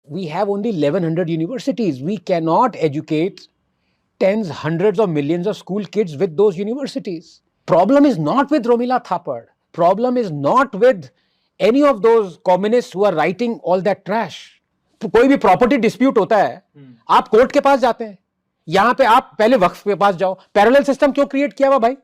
We have only 1100 universities. We cannot educate tens, hundreds of millions of school kids with those universities. Problem is not with Romila Thapar. Problem is not with any of those communists who are writing all that trash. कोई भी property dispute होता है, आप court के पास जाते हैं. यहां पे आप पहले वक्फ के पास जाओ. पैरेलल सिस्टम क्यों क्रिएट किया हुआ भाई?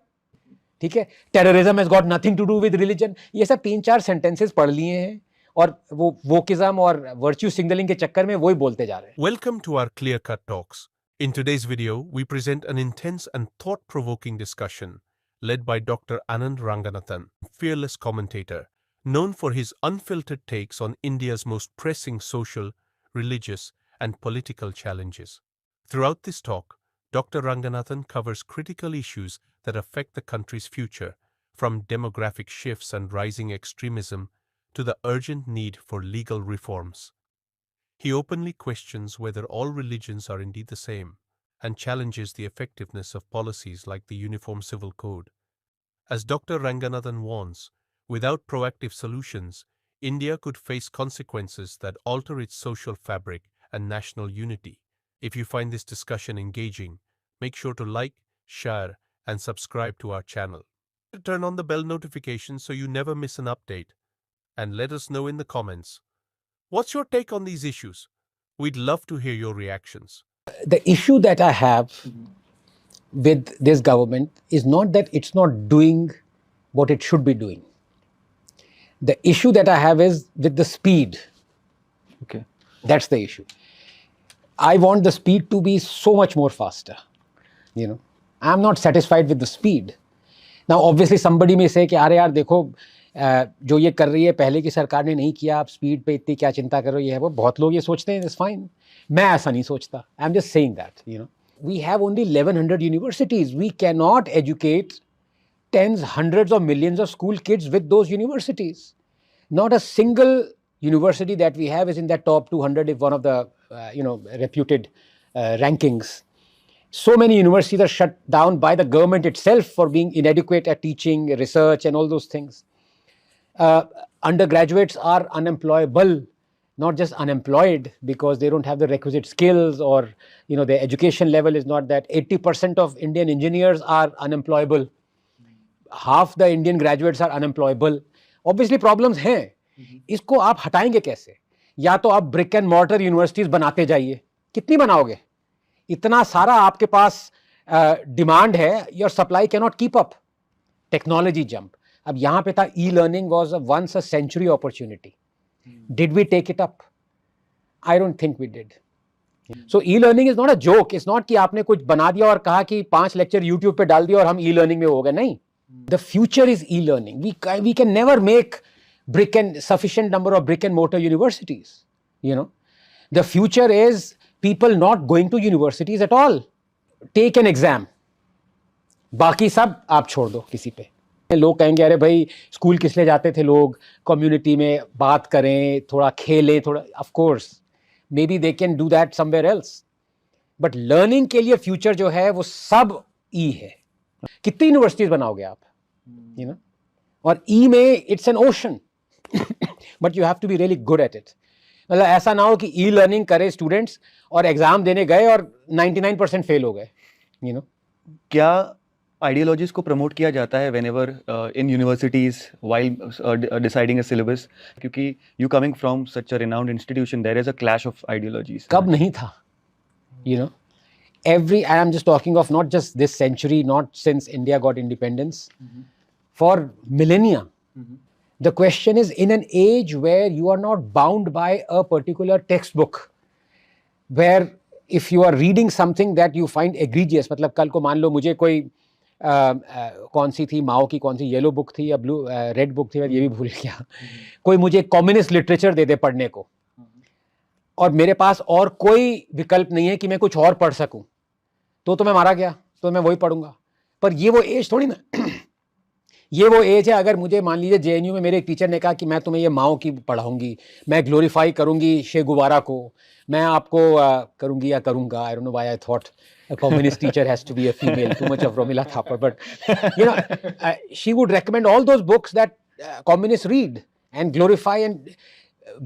ठीक है, terrorism has got nothing to do with religion. ये सब 3-4 सेंटेंसेस पढ़ लिए हैं और वो वोकिज्म और वर्च्यू सिग्नलिंग के चक्कर में वही बोलते जा रहे हैं. Welcome to our Clear Cut Talks. In today's video, we present an intense and thought-provoking discussion led by Dr. Anand Ranganathan, fearless commentator, known for his unfiltered takes on India's most pressing social, religious, and political challenges. Throughout this talk, Dr. Ranganathan covers critical issues that affect the country's future, from demographic shifts and rising extremism to the urgent need for legal reforms. He openly questions whether all religions are indeed the same and challenges the effectiveness of policies like the Uniform Civil Code. As Dr. Ranganathan warns, without proactive solutions, India could face consequences that alter its social fabric and national unity. If you find this discussion engaging, make sure to like, share, and subscribe to our channel. Turn on the bell notification so you never miss an update. And let us know in the comments. What's your take on these issues? We'd love to hear your reactions. The issue that I have with this government is not that it's not doing what it should be doing. The issue that I have is with the speed. Okay. That's the issue. I want the speed to be so much more faster. You know, I'm not satisfied with the speed. Now, obviously, somebody may say कि अरे यार देखो जो ये कर रही है पहले की सरकार ने नहीं किया, आप स्पीड पे इतनी क्या चिंता कर रहे हो, ये है वो. बहुत लोग ये सोचते हैं, इट्स फाइन. मैं ऐसा नहीं सोचता. I am just saying that, you know, we have only 1100 universities. We cannot educate tens, hundreds of millions of school kids with those universities. Not a single university that we have is in that top 200 if one of the reputed rankings. So many universities are shut down by the government itself for being inadequate at teaching, research, and all those things. Undergraduates are unemployable, not just unemployed because they don't have the requisite skills or their education level is not that. 80% of Indian engineers are unemployable. Half the Indian graduates are unemployable. Obviously problems हैं. इसको आप हटाएंगे कैसे? या तो आप brick and mortar universities बनाते जाइए. कितनी बनाओगे? इतना सारा आपके पास डिमांड है, your supply can not keep up. Technology jump. अब यहां पे था e learning was once a century opportunity. Did we take it up? I don't think we did. So e learning is not a joke. It's not कि आपने कुछ बना दिया और कहा कि 5 लेक्चर यूट्यूब पे डाल दिया और हम ई-लर्निंग में हो गए. नहीं. The future is e-learning. We can never make sufficient number of brick and mortar universities. The future is people not going to universities at all. Take an exam. बाकी सब आप छोड़ दो किसी पे. लोग कहेंगे अरे भाई स्कूल किस लिए जाते थे लोग? कम्युनिटी में बात करें, थोड़ा खेलें, थोड़ा. Of course, maybe they can do that somewhere else. But learning के लिए future जो है वो सब E है. कितनी यूनिवर्सिटीज बनाओगे आप? और ई में it's an ocean. But you have to be really good at it. मतलब ऐसा ना हो कि ई लर्निंग करे स्टूडेंट्स और एग्जाम देने गए और 99% फेल हो गए. क्या आइडियोलॉजीज को प्रमोट किया जाता है whenever in universities while deciding a syllabus? क्योंकि you coming from such a renowned institution, there is a clash of ideologies. कब नहीं था? I am just talking of not just this century, not since India got independence, for millennia. The question is, in an age where you are not bound by a particular textbook, where if you are reading something that you find egregious, मतलब कल को मान लो मुझे कोई कौन सी थी, माओ की कौन सी येलो बुक थी या ब्लू रेड बुक थी, ये भी भूल गया. कोई मुझे कम्युनिस्ट लिटरेचर दे दे पढ़ने को और मेरे पास और कोई विकल्प नहीं है कि मैं कुछ और पढ़ सकूं, तो मैं मारा गया, तो मैं वही पढ़ूंगा. पर ये वो एज थोड़ी ना. ये वो एज है, अगर मुझे मान लीजिए जेएनयू में मेरे एक टीचर ने कहा कि मैं तुम्हें ये माओ की पढ़ाऊंगी, मैं ग्लोरीफाई करूंगी शे गुवारा को, मैं आपको करूंगी या करूंगा. आई don't know why I thought a communist teacher has to be a female. Too much of Romila Thapar. But she would recommend all those books that communists read and glorify, and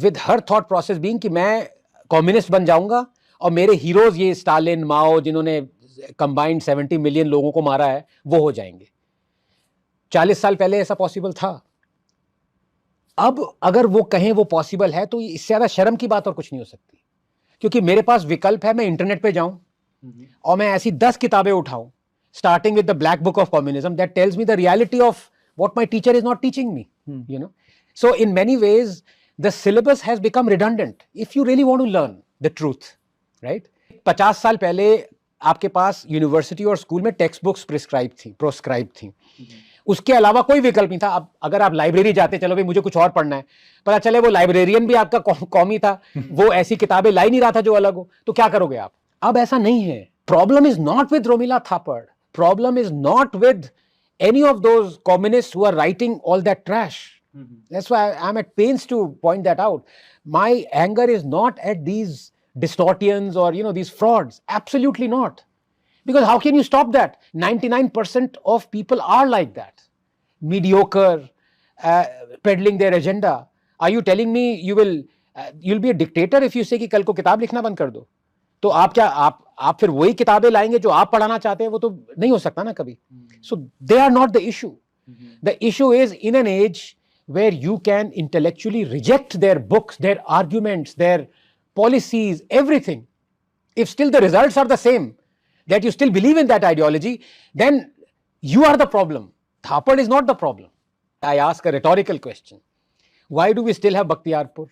with her thought process being कि मैं communist बन जाऊंगा और मेरे heroes ये Stalin, माओ, जिन्होंने combined 70 million लोगों को मारा है, वो हो जाएंगे। 40 साल पहले ऐसा पॉसिबल था। अब अगर वो कहें वो पॉसिबल है तो इससे ज्यादा शर्म की बात और कुछ नहीं हो सकती, क्योंकि मेरे पास विकल्प है, मैं इंटरनेट पे जाऊं और मैं ऐसी 10 किताबें उठाऊं, starting with the black book of communism that tells me the reality of what my teacher is not teaching me, you know. So in many ways the syllabus has become redundant if you really want to learn the truth, right. 50 साल पहले आपके पास university और school में textbooks proscribe थी, उसके अलावा कोई विकल्प नहीं था। अब अगर आप लाइब्रेरी जाते, चलो भाई मुझे कुछ और पढ़ना है, पता चले वो लाइब्रेरियन भी आपका कौमी था, वो ऐसी किताबें ला ही नहीं रहा था जो अलग हो, तो क्या करोगे आप? अब ऐसा नहीं है। Problem is not with Romila Thapar, problem is not with any of those communists who are writing all that trash. That's why I'm at pains to point that out. My anger is not at these distortions or, you know, these frauds. Absolutely not. Because how can you stop that? 99% of people are like that. Mediocre, peddling their agenda. Are you telling me you'll be a dictator if you say कि कल को किताब लिखना बंद कर दो? तो आप क्या आप फिर वही किताबें लाएंगे जो आप पढ़ाना चाहते हैं? वो तो नहीं हो सकता ना कभी। So they are not the issue. The issue is in an age where you can intellectually reject their books, their arguments, their policies, everything. If still the results are the same, that you still believe in that ideology, then you are the problem. Thapad is not the problem. I ask a rhetorical question. Why do we still have Bakhtiarpur?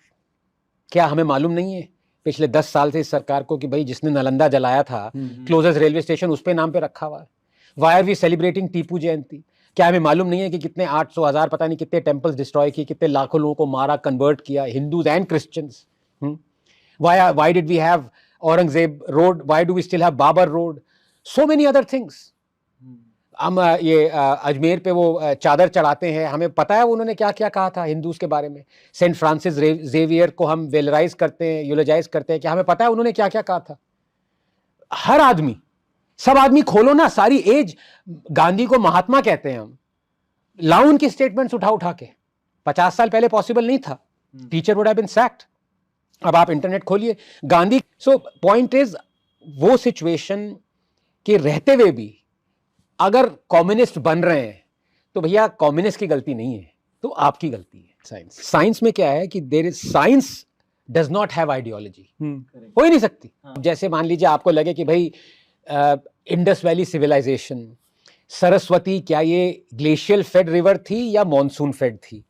क्या हमें मालूम नहीं है पिछले 10 साल से इस सरकार को कि भाई जिसने नालंदा जलाया था, क्लोजेस्ट रेलवे स्टेशन उस पे नाम पे रखा हुआ है? Why are we celebrating Tipu जयंती? क्या हमें मालूम नहीं है कि कितने 800,000 पता नहीं कितने टेम्पल्स डिस्ट्रॉय किए, कितने लाखों लोगों को मारा, कन्वर्ट किया, Hindus and Christians? Why did we have Aurangzeb Road? Why do we still have Babar Road? So many other things. हम ये अजमेर पे वो चादर चढ़ाते हैं, हमें पता है उन्होंने क्या क्या कहा था हिंदूज के बारे में। सेंट फ्रांसिस जेवियर को हम वेलराइज करते हैं, यूलोजाइज करते हैं, क्या हमें पता है उन्होंने क्या क्या कहा था? हर आदमी, सब आदमी खोलो ना, सारी एज। गांधी को महात्मा कहते हैं हम, लाओ उनकी स्टेटमेंट्स उठा के। 50 साल पहले पॉसिबल नहीं था, teacher would have been sacked. अब आप इंटरनेट खोलिए, गांधी। सो पॉइंट इज, वो सिचुएशन के रहते हुए भी अगर कम्युनिस्ट बन रहे हैं तो भैया कम्युनिस्ट की गलती नहीं है, तो आपकी गलती है। साइंस में क्या है कि there is, science does not have ideology, हो ही नहीं सकती। जैसे मान लीजिए आपको लगे कि भाई इंडस वैली सिविलाइजेशन, सरस्वती, क्या ये ग्लेशियल फेड रिवर थी या मॉनसून फेड थी?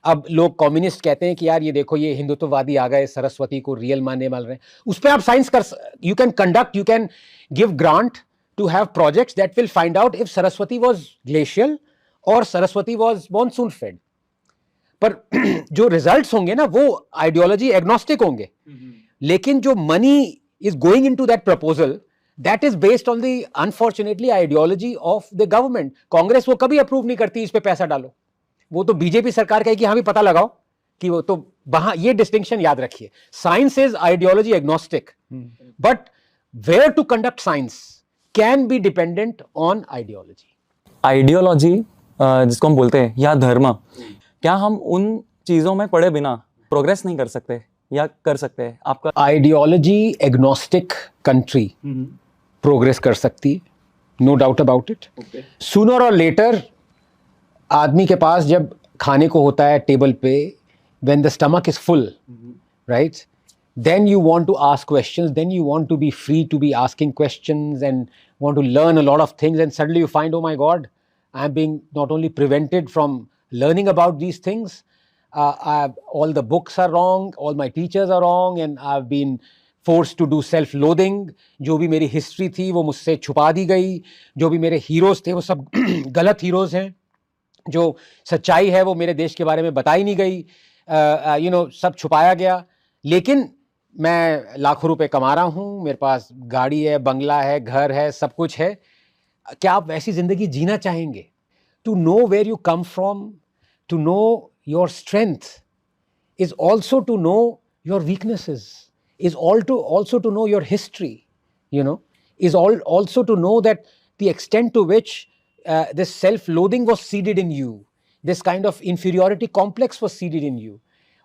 अब लोग कम्युनिस्ट कहते हैं कि यार ये देखो ये हिंदुत्ववादी आ गए, सरस्वती को रियल मानने वाले हैं। उस पर आप साइंस कर, you can conduct, you can give grant to have projects that will find out if Saraswati was glacial और सरस्वती वाज मॉनसून फेड। पर जो रिजल्ट्स होंगे ना वो आइडियोलॉजी एग्नोस्टिक होंगे, लेकिन जो money is going into that proposal, that is based on the unfortunately ideology of the government. Congress वो कभी अप्रूव नहीं करती इस पे पैसा डालो, वो तो बीजेपी सरकार कहेगी हाँ भी पता लगाओ कि वो तो वहां, ये डिस्टिंक्शन याद रखिए। Science is ideology agnostic, but where to conduct science can be dependent on ideology. Ideology जिसको हम बोलते हैं, या धर्म, क्या हम उन चीजों में पढ़े बिना प्रोग्रेस नहीं कर सकते या कर सकते हैं? आपका आइडियोलॉजी एग्नोस्टिक कंट्री प्रोग्रेस कर सकती है, no doubt about it. Sooner और लेटर आदमी के पास जब खाने को होता है टेबल पे, when the stomach is full, right, then you want to ask questions, then you want to be free to be asking questions and want to learn a lot of things, and suddenly you find, oh my God, I'm being not only prevented from learning about these things, all the books are wrong, all my teachers are wrong, and I've been forced to do self-loathing. जो भी मेरी history थी वो मुझसे छुपा दी गई, जो भी मेरे हीरोज थे वो सब गलत हीरोज हैं, जो सच्चाई है वो मेरे देश के बारे में बताई नहीं गई, यू नो, सब छुपाया गया। लेकिन मैं लाखों रुपए कमा रहा हूँ, मेरे पास गाड़ी है, बंगला है, घर है, सब कुछ है। क्या आप वैसी जिंदगी जीना चाहेंगे? To know where you come from, to know your strength is also to know your weaknesses, is also to know your history, you know, is also to know that the extent to which this self-loathing was seeded in you, this kind of inferiority complex was seeded in you.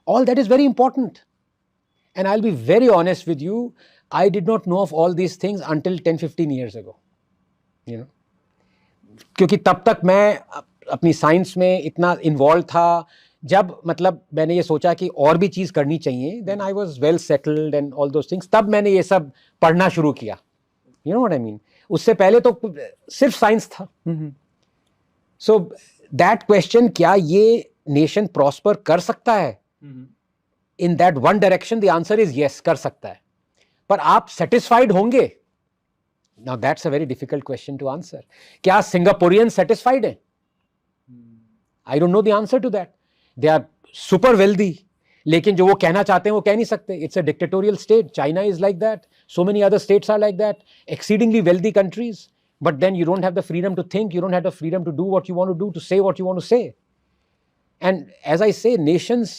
All that is very important. And I'll be very honest with you, I did not know of all these things until 10-15 years ago. You know, क्योंकि तब तक मैं अपनी science में इतना involve था, जब मतलब मैंने ये सोचा कि और भी चीज़ करनी चाहिए, then I was well settled and all those things, तब मैंने ये सब पढ़ना शुरू किया. You know what I mean. उससे पहले तो सिर्फ साइंस था. सो दैट क्वेश्चन, क्या ये नेशन प्रॉस्पर कर सकता है in that one direction, the answer is yes, कर सकता है. पर आप सेटिस्फाइड होंगे? Now that's a very difficult question to answer. क्या सिंगापुरियन सेटिस्फाइड है? I don't know the answer to that. They are super wealthy, लेकिन जो वो कहना चाहते हैं वो कह नहीं सकते. It's a dictatorial state. China is like that. So many other states are like that, exceedingly wealthy countries. But then you don't have the freedom to think, you don't have the freedom to do what you want to do, to say what you want to say. And as I say, nations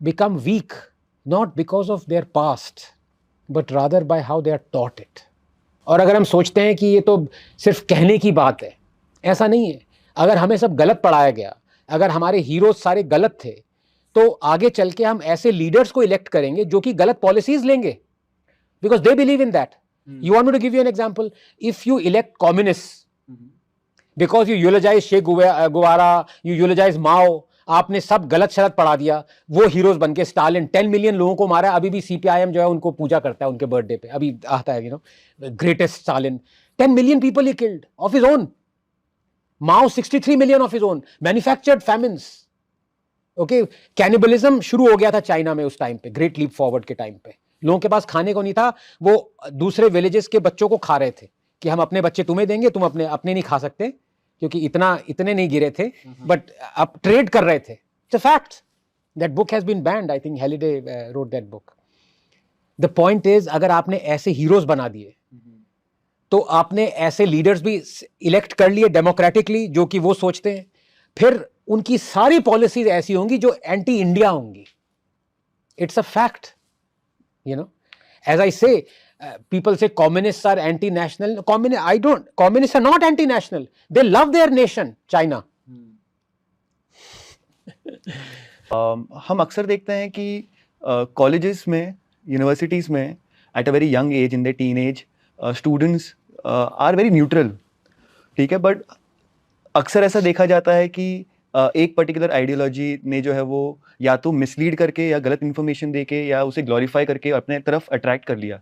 become weak not because of their past, but rather by how they are taught it. और अगर हम सोचते हैं कि ये तो सिर्फ कहने की बात है, ऐसा नहीं है. अगर हमें सब गलत पढ़ाया गया, अगर हमारे हीरोज सारे गलत थे, तो आगे चल के हम ऐसे लीडर्स को इलेक्ट करेंगे जो कि गलत पॉलिसीज लेंगे. Because they believe in that. You want me to give you an example? If you elect communists, because you eulogize Che Guevara, you eulogize Mao, आपने सब गलत शरत पढ़ा दिया, वो हीरोज बन के स्टालिन 10 मिलियन लोगों को मारा. अभी भी CPIM जो है उनको पूजा करता है उनके बर्थडे पे, अभी आता है, you know, greatest Stalin. 10 million people he killed of his own. Mao 63 million of his own. Manufactured famines. Okay, cannibalism शुरू हो गया था चाइना में उस टाइम पे, ग्रेट लीप फॉरवर्ड के टाइम पे. लोगों के पास खाने को नहीं था, वो दूसरे विलेजेस के बच्चों को खा रहे थे कि हम अपने बच्चे तुम्हें देंगे, तुम अपने नहीं खा सकते, क्योंकि इतने नहीं गिरे थे, बट अब ट्रेड कर रहे थे. It's a fact. That book has been banned. I think Halliday wrote that book. The point is, अगर आपने ऐसे हीरोज बना दिए, तो आपने ऐसे लीडर्स भी इलेक्ट कर लिए डेमोक्रेटिकली, जो कि वो सोचते हैं, फिर उनकी सारी पॉलिसीज ऐसी होंगी जो एंटी इंडिया होंगी. It's a fact. You know, as I say, people say communists are anti-national. Communists are not anti-national. They love their nation, China. हम अक्सर देखते हैं कि कॉलेजेस में, यूनिवर्सिटीज़ में, at a very young age, in the teenage, students are very neutral. ठीक है, but अक्सर ऐसा देखा जाता है कि एक पर्टिकुलर आइडियोलॉजी ने जो है वो या तो मिसलीड करके या गलत इन्फॉर्मेशन देके या उसे ग्लोरीफाई करके अपने तरफ अट्रैक्ट कर लिया.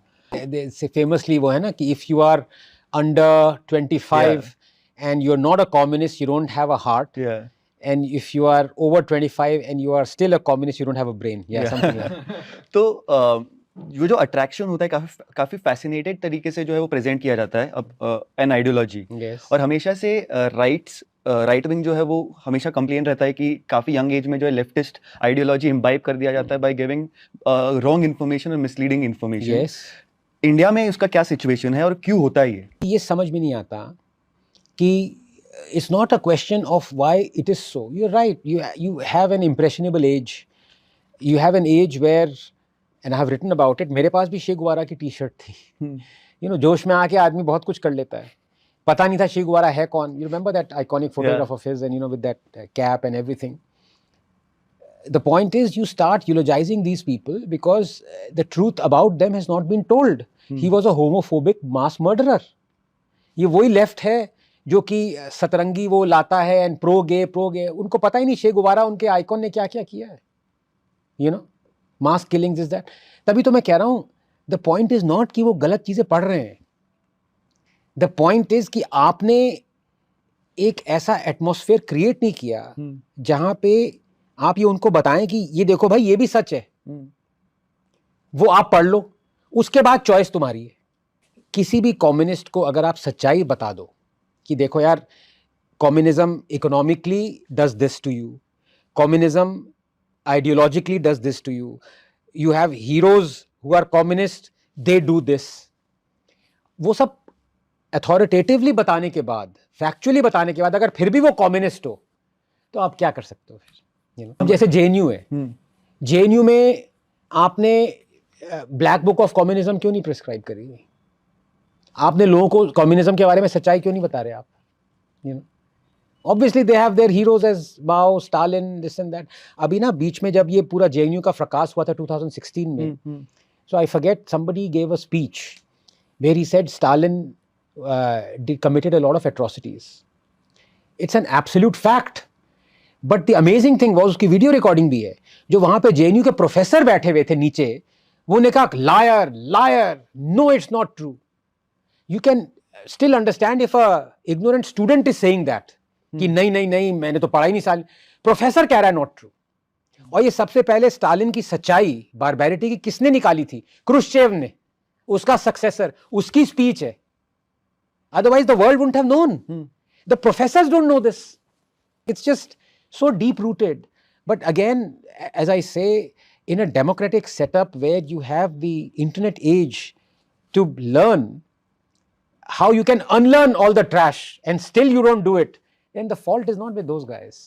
फेमसली वो है ना कि if you are under 25 and you're not a communist, you don't have a heart. Yeah. And if you are over 25 and you are still a communist, you don't have a brain. Yeah, something like that. तो वो जो attraction होता है काफी fascinated तरीके से जो है वो प्रेजेंट किया जाता है अब एन आइडियोलॉजी. Yes. और हमेशा से राइट विंग जो है वो हमेशा कंप्लेन रहता है कि काफी यंग एज में जो है लेफ्टिस्ट आइडियोलॉजी इम्बाइब कर दिया जाता है बाय गिविंग रॉन्ग इन्फॉर्मेशन और मिसलीडिंग इन्फॉर्मेशन. Yes. इंडिया में उसका क्या सिचुएशन है और क्यों होता है ये समझ में नहीं आता कि it's not a question of why it is so. You're right. You have an impressionable age. You have an age where, and I have written about it. मेरे पास भी शे गुवारा की टी-शर्ट थी. You know, जोश में आके आदमी बहुत कुछ कर लेता है. पता नहीं था शे गुवारा है कौन. You remember that iconic photograph of his, and you know, with that cap and everything. The point is, you start eulogizing these people because the truth about them has not been told. He was a homophobic mass murderer. ये वही left है जो कि सतरंगी वो लाता है and pro गे उनको पता ही नहीं शे गुवारा उनके आइकॉन ने क्या क्या किया है. You know, mass killings is that. तभी तो मैं कह रहा हूं, द पॉइंट इज नॉट कि वो गलत चीजें पढ़ रहे हैं. द पॉइंट इज कि आपने एक ऐसा एटमॉस्फेयर क्रिएट नहीं किया जहां पे आप ये उनको बताएं कि ये देखो भाई ये भी सच है. वो आप पढ़ लो, उसके बाद चॉइस तुम्हारी है. किसी भी कम्युनिस्ट को अगर आप सच्चाई बता दो कि देखो यार, communism economically does this to you, communism ideologically does this to you, you have heroes who are communist, they do this, वो सब अथॉरिटेटिवली बताने के बाद, फैक्चुअली बताने के बाद, अगर फिर भी वो कम्युनिस्ट हो तो आप क्या कर सकते हो फिर? You know? जैसे JNU है, JNU में आपने ब्लैक बुक ऑफ कम्युनिज्म क्यों नहीं प्रिस्क्राइब करी? आपने लोगों को कम्युनिज्म के बारे में सच्चाई क्यों नहीं बता रहे आप? You know? Obviously they have their heroes as Mao, Stalin, this and that. अभी ना बीच में जब ये पूरा JNU का फ्रकास हुआ था 2016 में, so I forget, somebody gave a speech where he said Stalin committed a lot of atrocities. It's an absolute fact. But the amazing thing was, उसकी वीडियो रिकॉर्डिंग भी है, जो वहां पे JNU के प्रोफेसर बैठे हुए थे नीचे, वो ने कहा liar liar, no it's not true. You can still understand if a ignorant student is saying that, कि नहीं नहीं नहीं मैंने तो पढ़ा ही नहीं साल, प्रोफेसर कह रहा है नॉट ट्रू. और ये सबसे पहले स्टालिन की सच्चाई, बारबैरिटी की किसने निकाली थी? क्रुश्चेव ने, उसका सक्सेसर, उसकी स्पीच है. Otherwise the world wouldn't have known. The professors don't know this. It's just so deep rooted. But again, as I say, in a democratic setup where you have the internet age to learn how you can unlearn all the trash and still you don't do it, then the fault is not with those guys.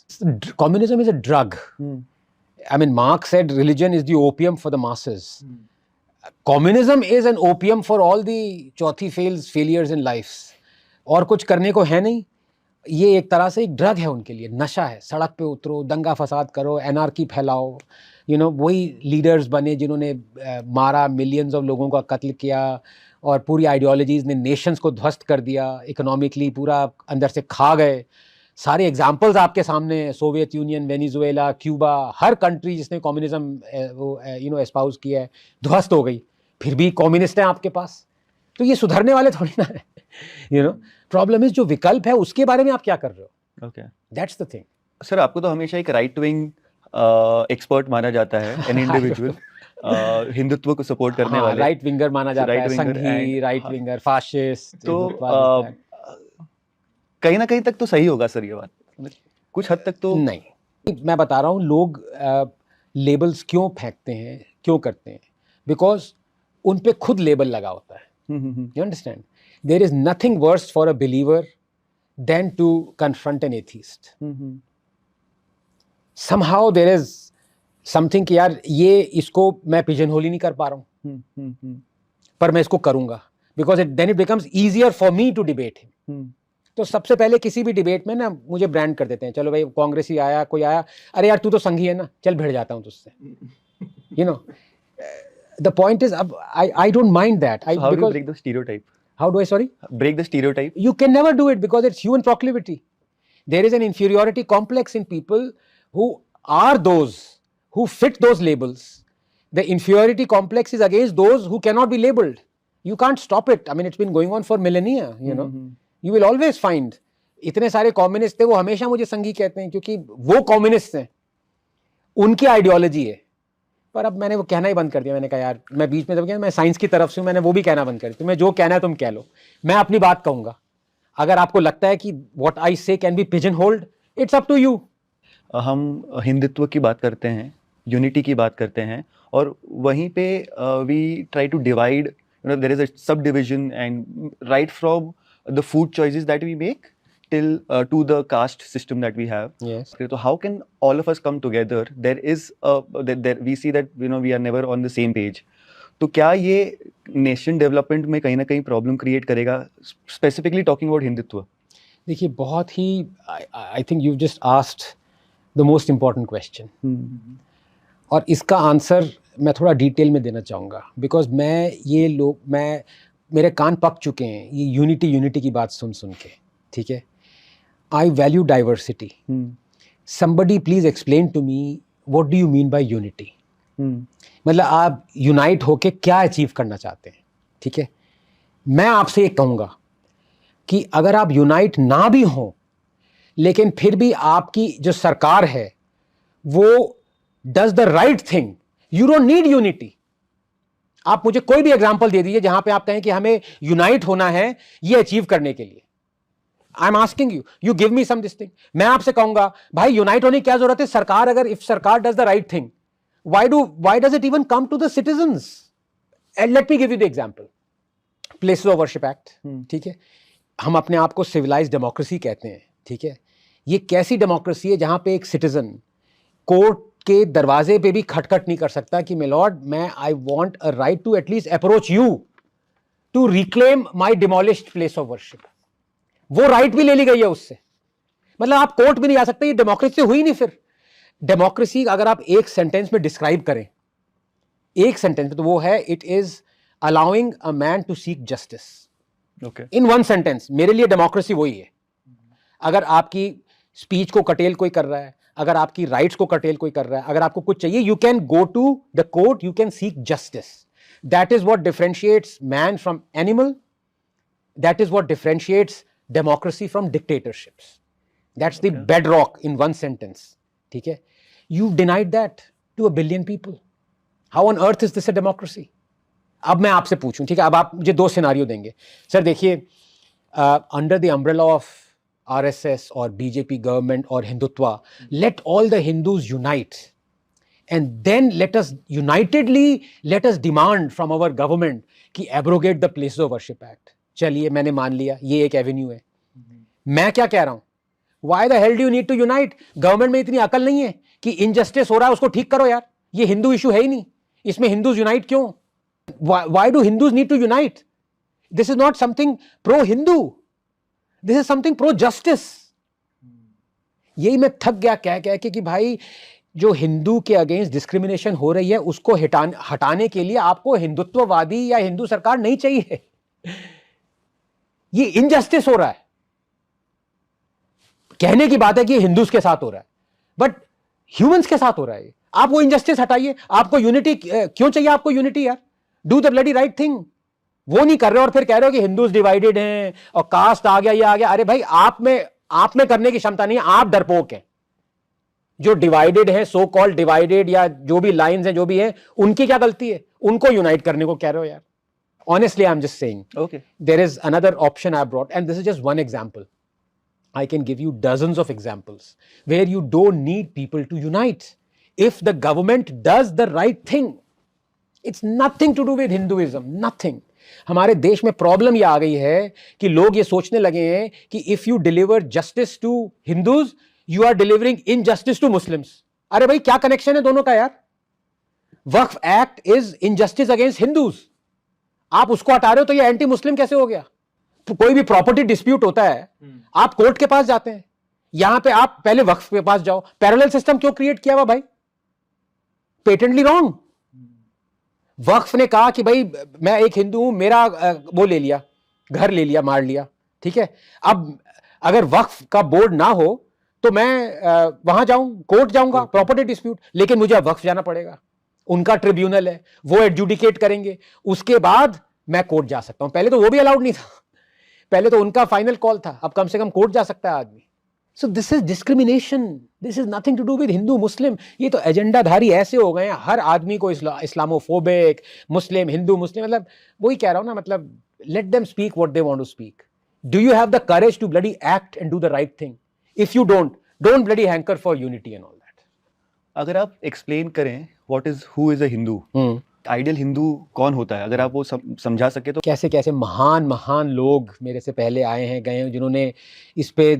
Communism is a drug. I mean, Marx said religion is the opium for the masses. Communism is an opium for all the चौथी failures in life. और कुछ करने को है नहीं. ये एक तरह से एक ड्रग है उनके लिए, नशा है. सड़क पे उतरो, दंगा फसाद करो, एनार्की फैलाओ, वही लीडर्स बने जिन्होंने मारा, मिलियंस ऑफ लोगों का कत्ल किया, और पूरी आइडियोलॉजीज ने नेशंस को ध्वस्त कर दिया, इकोनॉमिकली पूरा अंदर से खा गए. सारे एग्जांपल्स आपके सामने हैं, सोवियत यूनियन, वेनेजुएला, क्यूबा, हर कंट्री जिसने कम्युनिज्म एस्पाउस किया है ध्वस्त हो गई. फिर भी कम्युनिस्ट हैं आपके पास, तो ये सुधरने वाले थोड़ी ना है. प्रॉब्लम इज जो विकल्प है उसके बारे में आप क्या कर रहे हो. Okay, that's the thing. Sir आपको तो हमेशा एक राइट विंग एक्सपर्ट माना जाता है, एन इंडिविजुअल हिंदुत्व को सपोर्ट करने वाले, राइट विंगर माना जाता है, right winger Sanghi, and- right winger, fascist. तो कहीं ना कहीं तक तो सही होगा सर ये बात, कुछ हद तक तो. नहीं, मैं बता रहा हूँ लोग लेबल्स क्यों फेंकते हैं, क्यों करते हैं, बिकॉज उन पे खुद लेबल लगा होता है. You understand? There is nothing worse for a believer than to confront an atheist. Somehow there is something कि यार ये इसको मैं pigeon hole ही नहीं कर पा रहा हूँ, पर मैं इसको करूँगा, because then it becomes easier for me to debate him. तो सबसे पहले किसी भी डिबेट में ना मुझे ब्रांड कर देते हैं, चलो भाई कांग्रेसी आया, कोई आया, अरे यार तू तो संघी है ना, चल भिड़ जाता हूँ तुझसे. The point is, I don't mind that. So how do you break the stereotype? How do I, sorry? Break the stereotype. You can never do it because it's human proclivity. There is an inferiority complex in people who are those who fit those labels. The inferiority complex is against those who cannot be labeled. You can't stop it. I mean, it's been going on for millennia, You will always find. इतने सारे communist थे, वो हमेशा मुझे संघी कहते हैं क्योंकि वो कम्युनिस्ट हैं, उनकी आइडियोलॉजी है. पर अब मैंने वो कहना ही बंद कर दिया. मैंने कहा यार, मैं बीच में जब गया, मैं साइंस की तरफ से हूँ, मैंने वो भी कहना बंद कर दिया. तुम्हें जो कहना है तुम कह लो, मैं अपनी बात कहूँगा. अगर आपको लगता है कि what I say can be pigeonholed, it's up to you. हम हिंदुत्व की बात करते हैं, यूनिटी की बात करते हैं, और वहीं पे we try to divide, there is a subdivision, and right from the food choices that we make till to the caste system that we have. Yes. Okay, so how can all of us come together? There is there we see that we are never on the same page. तो क्या ये nation development में कहीं ना कहीं problem create करेगा, specifically talking about Hindutva? देखिए, बहुत ही I think you just asked the most important question, और इसका आंसर मैं थोड़ा डिटेल में देना चाहूँगा, बिकॉज मैं मेरे कान पक चुके हैं ये यूनिटी की बात सुन के. ठीक है, I value diversity. Somebody please explain to me what do you mean by unity? मतलब आप यूनाइट होके क्या अचीव करना चाहते हैं. ठीक है, मैं आपसे ये कहूँगा कि अगर आप यूनाइट ना भी हों, लेकिन फिर भी आपकी जो सरकार है वो does the right thing, you don't need unity. आप मुझे कोई भी एग्जाम्पल दे दीजिए जहां पे आप कहें कि हमें यूनाइट होना है ये अचीव करने के लिए. I am asking you, you give me some this thing. मैं आपसे कहूंगा भाई यूनाइट होने की क्या जरूरत है. सरकार अगर इफ सरकार does the right thing, why does it even come to the citizens? And let me give you the example, places of worship act. ठीक है, हम अपने आप को सिविलाइज्ड डेमोक्रेसी कहते हैं. ठीक है, ये कैसी डेमोक्रेसी है जहां पे एक सिटीजन कोर्ट के दरवाजे पे भी खटखट नहीं कर सकता कि माय लॉर्ड, मैं I want a right to at least approach you to reclaim my demolished place of worship. वो राइट भी ले ली गई है उससे. मतलब आप कोर्ट भी नहीं जा सकते, ये डेमोक्रेसी हुई नहीं। फिर डेमोक्रेसी अगर आप एक सेंटेंस में डिस्क्राइब करें, एक सेंटेंस में, तो वो है it is allowing a man to seek justice. Okay, in one sentence मेरे लिए डेमोक्रेसी वही है। अगर आपकी स्पीच को कटेल कोई कर रहा है, अगर आपकी राइट्स को कटेल कोई कर रहा है, अगर आपको कुछ चाहिए, you can go to the court, you can seek justice. That is what differentiates man from animal, that is what differentiates democracy from dictatorships. That's the bedrock in one sentence. ठीक है, you denied that to a billion people. How on earth is this a democracy? अब मैं आपसे पूछूं, ठीक है, अब आप मुझे दो सिनारियो देंगे। सर देखिए, under the umbrella of RSS और बीजेपी गवर्नमेंट और Hindutva, let all the Hindus unite and then let us unitedly let us demand from our government कि abrogate the places of worship act. चलिए, मैंने मान लिया ये एक एवेन्यू है। मैं क्या कह रहा हूं, why the hell do you need to unite? Government में इतनी अकल नहीं है कि इनजस्टिस हो रहा है उसको ठीक करो यार, ये हिंदू इशू है ही नहीं, इसमें हिंदूज यूनाइट क्यों? Why do Hindus need to unite? This is not something pro-Hindu. This is something pro-justice. यही मैं थक गया कह कह के कि भाई जो हिंदू के अगेंस्ट डिस्क्रिमिनेशन हो रही है उसको हटाने के लिए आपको हिंदुत्ववादी या हिंदू सरकार नहीं चाहिए। ये इनजस्टिस हो रहा है। कहने की बात है कि हिंदूज के साथ हो रहा है, बट ह्यूमंस के साथ हो रहा है। आप वो इनजस्टिस हटाइए। आपको यूनिटी क्यों चाहिए? आपको यूनिटी यार, do the bloody right thing. वो नहीं कर रहे और फिर कह रहे हो कि हिंदूज डिवाइडेड हैं और कास्ट आ गया, ये आ गया। अरे भाई, आप में करने की क्षमता नहीं है, आप डरपोक हैं। जो डिवाइडेड है, सो कॉल्ड डिवाइडेड, या जो भी लाइंस हैं, जो भी है, उनकी क्या गलती है? उनको यूनाइट करने को कह रहे हो यार। Honestly I am just saying, okay, there is another option I brought, and this is just one example. I can give you dozens of examples where you don't need people to unite. If the government does the right thing, it's nothing to do with Hinduism, nothing. हमारे देश में problem ये आ गई है कि लोग ये सोचने लगे हैं कि if you deliver justice to Hindus, you are delivering injustice to Muslims. अरे भाई, क्या कनेक्शन है दोनों का यार? Waqf act is injustice against Hindus, आप उसको हटा रहे हो तो ये एंटी मुस्लिम कैसे हो गया? तो कोई भी प्रॉपर्टी डिस्प्यूट होता है, आप कोर्ट के पास जाते हैं, यहां पे आप पहले वक्फ के पास जाओ। पैरेलल सिस्टम क्यों क्रिएट किया हुआ भाई? Patently wrong. वक्फ ने कहा कि भाई मैं एक हिंदू हूं, मेरा वो ले लिया, घर ले लिया, मार लिया, ठीक है। अब अगर वक्फ का बोर्ड ना हो तो मैं वहां जाऊं, कोर्ट जाऊंगा, प्रॉपर्टी डिस्प्यूट, लेकिन मुझे अब वक्फ जाना पड़ेगा। उनका ट्रिब्यूनल है, वो एडजुडिकेट करेंगे, उसके बाद मैं कोर्ट जा सकता हूं। पहले तो वो भी अलाउड नहीं था, पहले तो उनका फाइनल कॉल था, अब कम से कम कोर्ट जा सकता है आदमी। So this is discrimination, this is nothing to do with Hindu Muslim. ये तो एजेंडाधारी ऐसे हो गए हैं, हर आदमी को इस्लामोफोबिक, मुस्लिम, हिंदू मुस्लिम, मतलब वही कह रहा हूं ना, मतलब let them speak what they want to speak. Do you have the courage to bloody act and do the right thing? If you don't bloody hanker for unity and all that. अगर आप explain करें what is who is a Hindu, ideal Hindu कौन होता है, अगर आप वो समझा सके तो। कैसे कैसे महान लोग मेरे से पहले आए हैं, गए हैं, जिन्होंने इस पे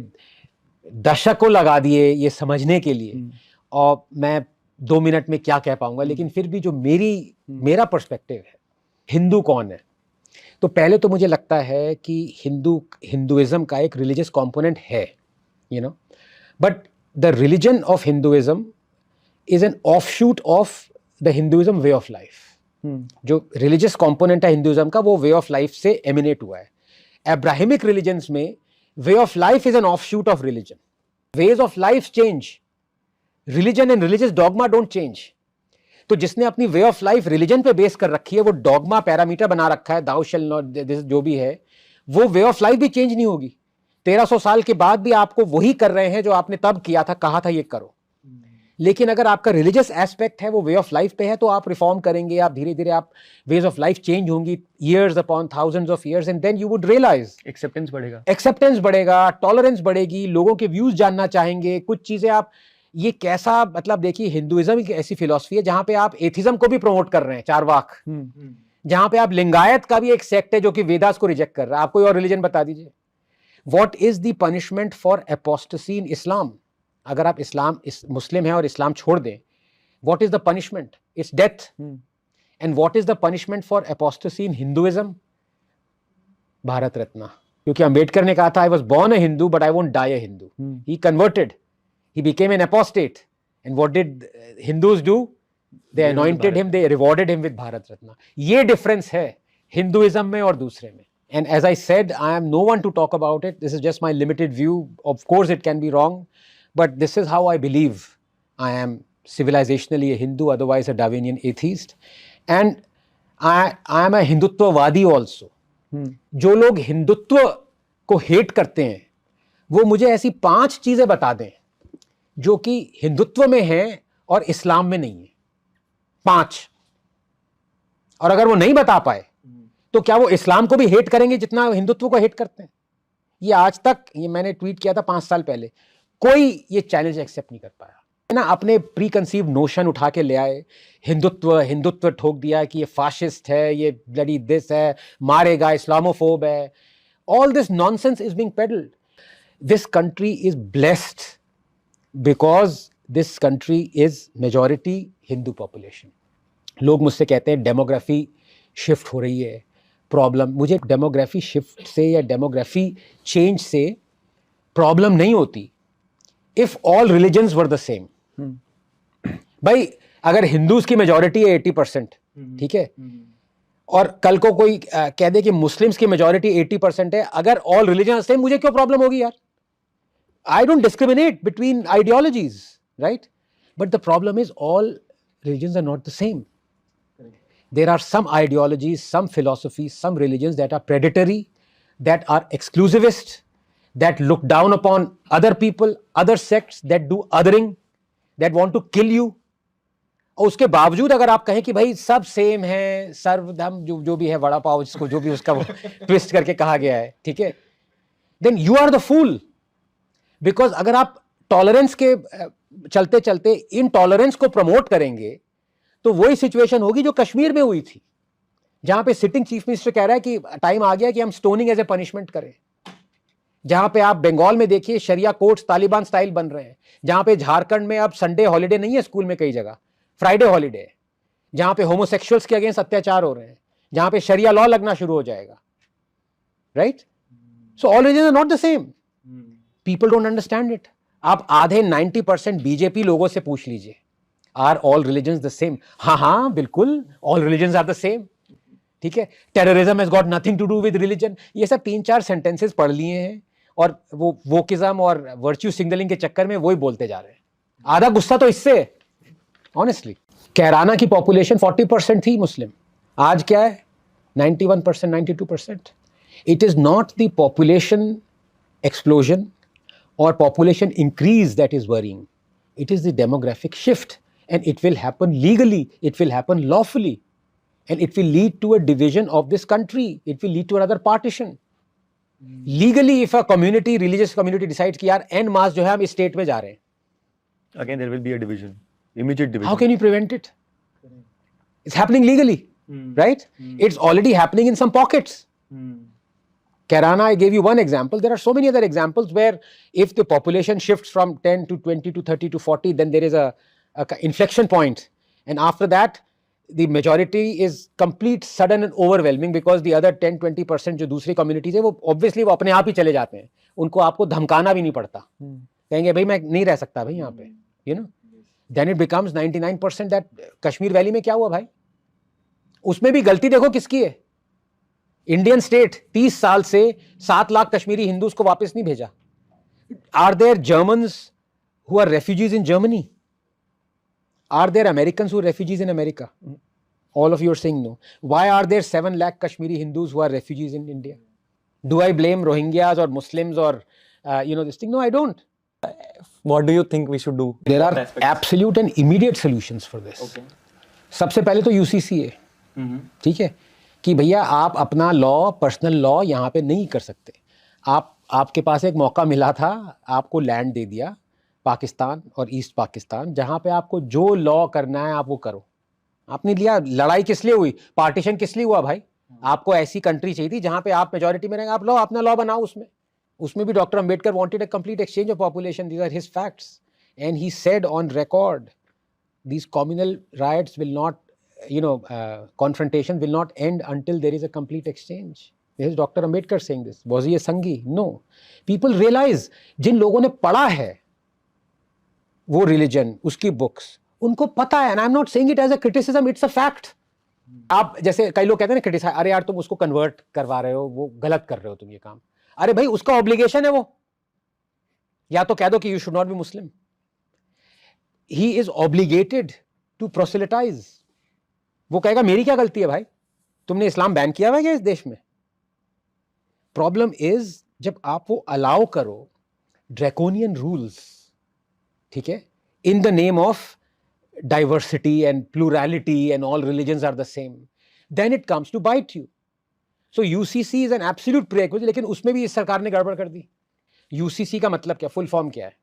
दशकों लगा दिए ये समझने के लिए, और मैं 2 मिनट में क्या कह पाऊंगा। लेकिन फिर भी जो मेरा पर्सपेक्टिव है, हिंदू कौन है, तो पहले तो मुझे लगता है कि हिंदुइज्म का एक रिलीजियस कंपोनेंट है, you know, but the religion of Hinduism is an offshoot of the Hinduism way of life. जो रिलीजियस कंपोनेंट है हिंदुइज्म का, वो वे ऑफ लाइफ से एमिनेट हुआ है। अब्राहमिक रिलीजन्स में way of life is an offshoot of religion. Veg of life change, religion and religious dogma don't change. तो जिसने अपनी वे ऑफ लाइफ रिलीजन पे बेस कर रखी है, वो डॉगमा पैरामीटर बना रखा है, दाउ शैल नॉट, दिस जो भी है, वो वे ऑफ लाइफ भी चेंज नहीं होगी। 1300 साल के बाद भी आपको वही कर रहे हैं जो आपने तब किया था, कहा था ये करो। लेकिन अगर आपका रिलीजियस एस्पेक्ट है, वो वे ऑफ लाइफ पे है, तो आप रिफॉर्म करेंगे, आप धीरे धीरे आप वेज ऑफ लाइफ चेंज होंगी, years upon thousands of years, and then you would realise acceptance बढ़ेगा, टॉलरेंस बढ़ेगी, लोगों के व्यूज जानना चाहेंगे, कुछ चीजें आप, ये कैसा, मतलब देखिए, हिंदुइज्म एक ऐसी फिलॉसफी है जहां पे आप एथिज्म को भी प्रमोट कर रहे हैं, चारवाक, जहां पे आप लिंगायत का भी एक सेक्ट है जो कि वेदास को रिजेक्ट कर रहा है। आप कोई और रिलीजन बता दीजिए। What is the punishment for apostasy in Islam? अगर आप मुस्लिम हैं और इस्लाम छोड़ दें, what is the punishment? It's death. And what is the punishment for apostasy in Hinduism? Bharat Ratna. क्योंकि अंबेडकर ने कहा था I was born a Hindu but I won't die a Hindu. He converted, he became an apostate, and what did Hindus do? They anointed him, they rewarded him with Bharat Ratna. ये difference है Hinduism में और दूसरे में. And as I said, I am no one to talk about it. This is just my limited view. Of course, it can be wrong, but this is how I believe. I am civilizationally a Hindu, otherwise a Darwinian atheist. And I am a Hindutvawadi also. जो लोग हिंदुत्व को hate करते हैं, वो मुझे ऐसी 5 चीजें बता दें जो कि हिंदुत्व में है और इस्लाम में नहीं है. 5. और अगर वो नहीं बता पाए तो क्या वो इस्लाम को भी हेट करेंगे जितना हिंदुत्व को हेट करते हैं? ये आज तक, ये मैंने ट्वीट किया था 5 साल पहले, कोई ये चैलेंज एक्सेप्ट नहीं कर पाया ना. अपने प्री कंसीव नोशन उठा के ले आए, हिंदुत्व ठोक दिया कि ये फाशिस्ट है, ये ब्लडी दिस है, मारेगा, इस्लामोफोब है. All this nonsense is being peddled. This country is blessed because this country is majority Hindu population. लोग मुझसे कहते हैं डेमोग्राफी शिफ्ट हो रही है. प्रॉब्लम, मुझे डेमोग्राफी शिफ्ट से या डेमोग्राफी चेंज से प्रॉब्लम नहीं होती if all religions were the same. भाई अगर हिंदूज की मेजॉरिटी है 80%, ठीक है, और कल को कोई कह दे कि मुस्लिम्स की मेजॉरिटी 80% है, अगर ऑल रिलीजन सेम, मुझे क्यों प्रॉब्लम होगी यार? I don't discriminate between ideologies, right? But the problem is all religions are not the same. There are some ideologies, some philosophies, some religions that are predatory, that are exclusivist, that look down upon other people, other sects, that do othering, that want to kill you. और उसके बावजूद अगर आप कहें कि भाई सब same है, सर्वधर्म, जो भी है, वड़ा पाव जिसको जो भी उसका ट्विस्ट करके कहा गया है, ठीक है, then you are the fool. Because अगर आप टॉलरेंस के चलते चलते इनटॉलरेंस को प्रमोट करेंगे तो वही सिचुएशन होगी जो कश्मीर में हुई थी, जहां पे सिटिंग चीफ मिनिस्टर कह रहा है कि टाइम आ गया कि हम स्टोनिंग एज ए पनिशमेंट करें. जहां पे आप बंगाल में देखिए शरिया कोर्ट्स तालिबान स्टाइल बन रहे हैं. जहां पे झारखंड में अब संडे हॉलीडे नहीं है स्कूल में, कई जगह फ्राइडे हॉलीडे है. जहां पे होमोसेक्सुअल्स के अगेंस्ट अत्याचार हो रहे हैं, जहां पे शरिया लॉ लगना शुरू हो जाएगा, right? So all religion are not the same. People don't understand it. आप आधे 90% बीजेपी लोगों से पूछ लीजिए, are all religions the same? हाँ, बिल्कुल, all religions are the same. ठीक है, terrorism has got nothing to do with religion. ये सब 3-4 सेंटेंसेस पढ़ लिए हैं और वो वोकिज्म और वर्च्यू सिग्नलिंग के चक्कर में वही बोलते जा रहे हैं. आधा गुस्सा तो इससे, ऑनेस्टली. कैराना की पॉपुलेशन 40% थी मुस्लिम, आज क्या है? 91%, 92%. It is not the population explosion or population increase that is worrying. It is the demographic shift, and it will happen legally, it will happen lawfully, and it will lead to a division of this country. It will lead to another partition. Legally, if a community, religious community decides कि यार en masse जो है हम इस state में जा रहे हैं, again there will be a division, immediate division. how can you prevent it? It's happening legally, right? It's already happening in some pockets. Kairana, I gave you one example. There are so many other examples where if the population shifts from 10 to 20 to 30 to 40, then there is a inflection point. And after that, the majority is complete, sudden and overwhelming because the other 10-20% जो दूसरी communities है, वो obviously वो अपने आप ही चले जाते हैं. उनको आपको धमकाना भी नहीं पड़ता. कहेंगे भाई मैं नहीं रह सकता भाई यहाँ पे. You know? Then it becomes 99% that Kashmir valley में क्या हुआ भाई? उसमें भी गलती देखो किसकी है? इंडियन स्टेट 30 साल से 7 लाख कश्मीरी हिंदूज को वापस नहीं भेजा. Are there Germans who are refugees in Germany? Are there Americans who are refugees in America? All of you are saying no. Why are there 7 lakh Kashmiri Hindus who are refugees in India? Do I blame Rohingyas और Muslims और this thing? No, I don't. What do you think we should do? There are absolute and immediate solutions for this. सबसे पहले तो UCC है, ठीक है, कि भैया आप अपना लॉ, पर्सनल लॉ यहाँ पे नहीं कर सकते. आपके पास एक मौका मिला था, आपको लैंड दे दिया पाकिस्तान और ईस्ट पाकिस्तान, जहाँ पे आपको जो लॉ करना है आप वो करो. आपने लिया. लड़ाई किस लिए हुई? पार्टीशन किस लिए हुआ भाई? आपको ऐसी कंट्री चाहिए थी जहाँ पे आप मेजोरिटी में रहेंगे. आप अपना लॉ बनाओ. उसमें भी doctor Ambedkar wanted a complete exchange of population. These are his facts and he said on record these communal riots will not, confrontation will not end until there is a complete exchange. This is Dr. Ambedkar saying this. Was he a Sanghi? No. People realize, जिन लोगों ने पढ़ा है वो religion, उसकी books, उनको पता है, and I'm not saying it as a criticism, it's a fact. आप जैसे कई लोग कहते हैं ना क्रिटिसाइज, अरे यार तुम उसको कन्वर्ट करवा रहे हो, वो गलत कर रहे हो तुम ये काम. अरे भाई उसका ऑब्लिगेशन है वो, या तो कह दो कि you should not be Muslim. He is obligated to proselytize. वो कहेगा मेरी क्या गलती है भाई, तुमने इस्लाम बैन किया हुआ है क्या इस देश में. प्रॉब्लम इज जब आप वो अलाउ करो ड्रैकोनियन रूल्स, ठीक है, in the name of diversity and plurality and all religions are the same, then it comes to bite you. So UCC is an absolute prerequisite, लेकिन उसमें भी इस सरकार ने गड़बड़ कर दी. UCC का मतलब क्या, फुल फॉर्म क्या है?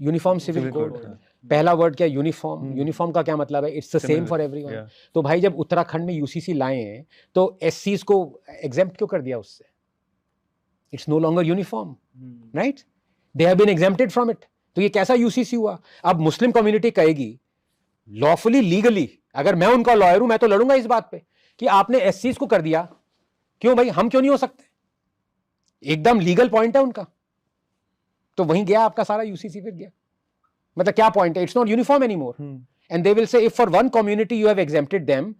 Uniform civil code. पहला वर्ड क्या है? यूनिफॉर्म. यूनिफॉर्म का क्या मतलब है? It's the same for everyone. तो भाई जब उत्तराखंड में UCC लाए हैं तो SCs को एग्जेम्प्ट क्यों कर दिया उससे? It's no longer uniform, right? They have been exempted from it. तो ये कैसा UCC हुआ? अब मुस्लिम कम्युनिटी कहेगी लॉफुली लीगली, अगर मैं उनका लॉयर हूं मैं तो लड़ूंगा इस बात पे कि आपने SCs को कर दिया, क्यों भाई हम क्यों नहीं हो सकते? एकदम लीगल पॉइंट है उनका. तो वहीं गया आपका सारा UCC, फिर गया. मतलब क्या पॉइंट है? It's not uniform anymore. And they will say if for one community you have exempted them,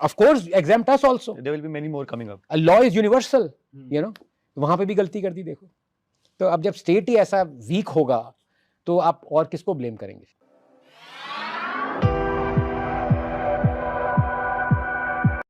of course exempt us also. There will be many more coming up. A law is universal, you know. वहां पे भी गलती कर दी देखो. तो अब जब state ही ऐसा वीक होगा तो आप और किसको ब्लेम करेंगे?